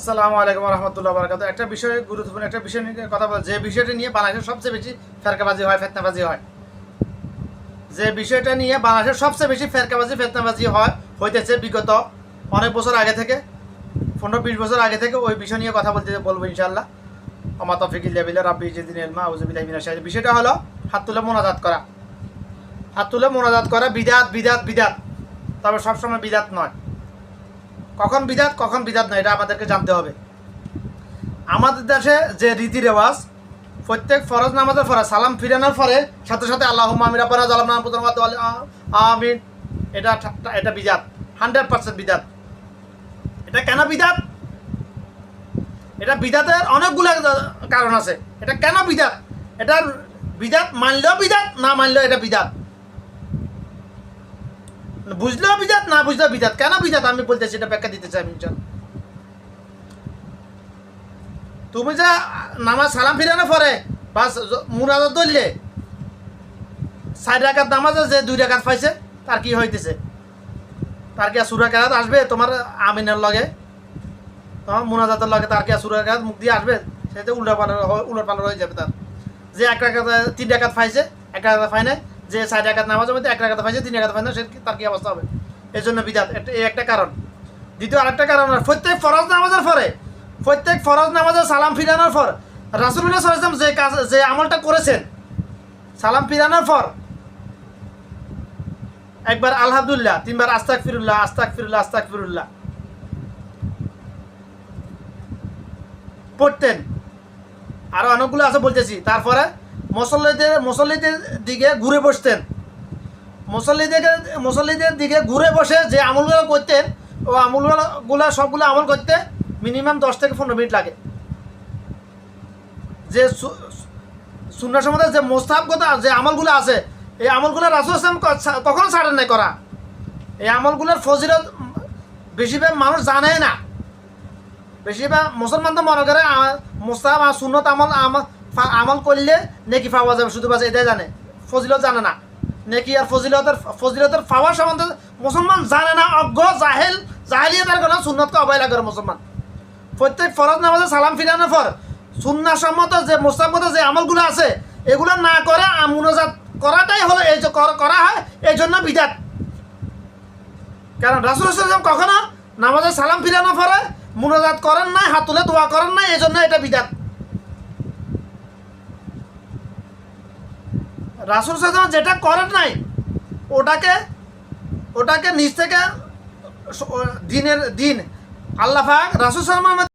আসসালামু আলাইকুম রহমতুল্লাহ বরকাত। একটা বিষয়, গুরুত্বপূর্ণ একটা বিষয় নিয়ে কথা বল, যে বিষয়টা নিয়ে বাংলাদেশের সবচেয়ে বেশি ফেরকাবাজি হয়, ফেতনাবাজি হয়, যে বিষয়টা নিয়ে বাংলাদেশের সবচেয়ে বেশি ফেরকাবাজি ফেতনাবাজি হয় হইতেছে বিগত অনেক বছর আগে থেকে, 15-20 বছর আগে থেকে ওই বিষয় নিয়ে কথা বলবো ইনশাআল্লাহ। আমা তৌফিক ইল্লা বিল্লাহ, রাব্বি জিদনি ইলমা, আউযু বিল্লাহি মিনাশ শাইতানির। বিষয়টা হলো হাত তুলে মোনাজাত করা। হাত তুলে মোনাজাত করা বিদাত বিদাত বিদাত, তবে সবসময় বিদাত নয়। কখন বিদাত কখন বিদাত নয় এটা আমাদেরকে জানতে হবে। আমাদের দেশে যে রীতি রেওয়াজ, প্রত্যেক ফরজ নামাজের পরে সালাম ফিরানোর পরে সাথে সাথে আল্লাহুম্মা আমিন রাব্বানা যালামনা আনফুসানা আমিন, এটা বিদাত, 100% বিদাত। এটা কেন বিদাত? এটা বিদাতের অনেকগুলো কারণ আছে। এটা কেন বিদাত? এটার বিদাত মানলেও বিদাত, না মানলেও এটা বিদাত। বুঝলেও বিদাত, না বুঝলেও বিদাত। কেন বিদাত আমি বলতেছি, এটা ব্যাখ্যা দিতে চাই আমি। তুমি যে নামাজ সালাম ফিরানোর পরে বা মুনাজাত ধরলে 4 রাকাত নামাজে যে 2 রাকাত পাইছে, তার কি হইতেছে? তার কি আর সূরা কেরাত আসবে তোমার আমিনের লগে? তোমার মুনাজাতের লগে তার কি আর সূরা কেরাত মুখ দিয়ে আসবে? সেটা উলটপালট হয়ে যাবে। তার যে 1 রাকাত 3 রাকাত পাইছে, 1 রাকাত পায় না, যে 4 রাকাত নামাজের মধ্যে 1 রাকাত পাইছে, 3 রাকাত পায় না, সে তার কি অবস্থা হবে? এই জন্য বিদাত, এই একটা কারণ। দ্বিতীয় আরেকটা কারণ, প্রত্যেক ফরজ নামাজের পরে, প্রত্যেক ফরজ নামাজের সালাম ফিরানোর পর রাসূলুল্লাহ সাল্লাল্লাহু আলাইহি ওয়াসাল্লাম যে আমলটা করেছেন, সালাম ফিরানোর পর একবার আলহামদুলিল্লাহ, 3 বার আস্তাগফিরুল্লাহ আস্তাগফিরুল্লাহ আস্তাগফিরুল্লাহ পড়তেন। আরো অনেকগুলো আছে বলতেছি। তারপরে মুসল্লিদের দিকে ঘুরে বসতেন। মুসল্লিদের দিকে ঘুরে বসে যে আমলগুলো করতেন, ও আমলগুলো সবগুলো আমল করতে মিনিমাম 10 থেকে 15 মিনিট লাগে। যে সুন্নাহ সম্বন্ধে যে মোস্তাহাব যে আমলগুলো আছে, এই আমলগুলো রাসূল সাল্লাল্লাহু আলাইহি ওয়াসাল্লাম কখনো ছাড়েন নাই করা। এই আমলগুলোর ফজিলত বেশিরভাগ মানুষ জানে না। বেশিরভাগ মুসলমান তো মনে করে মোস্তাহাব আর সুন্নত আমল করলে নেকি পাওয়া যাবে, শুধু বাস এটাই জানে, ফজিলত জানে না। নেকি আর ফজিলতের পাওয়ার সম্বন্ধে মুসলমান জানে না, অজ্ঞ জাহেলিয়াতের কারণে সুন্নতকে অবহেলা করে মুসলমান। প্রত্যেক ফরজ নামাজে সালাম ফিরানোর পর সুন্নাহ সম্মত যে মুস্তাহাব যে আমলগুলো আছে, এগুলো না করে মুনাজাত করাটাই হলো এই যে করা হয়, এই জন্য বিদাত। কারণ রাসূল সাল্লাল্লাহু আলাইহি ওয়াসাল্লাম কখনো নামাজে সালাম ফিরানোর পরে মুনাজাত করেন নাই, হাত তুলে দোয়া করেন নাই, এই জন্য এটা বিদাত। রাসূল সাল্লাল্লাহু আলাইহি ওয়াসাল্লাম যেটা করেন নাই, ওটাকে নিজ থেকে দিন আল্লাহ পাক রাসূল সাল্লাল্লাহু আলাইহি ওয়াসাল্লাম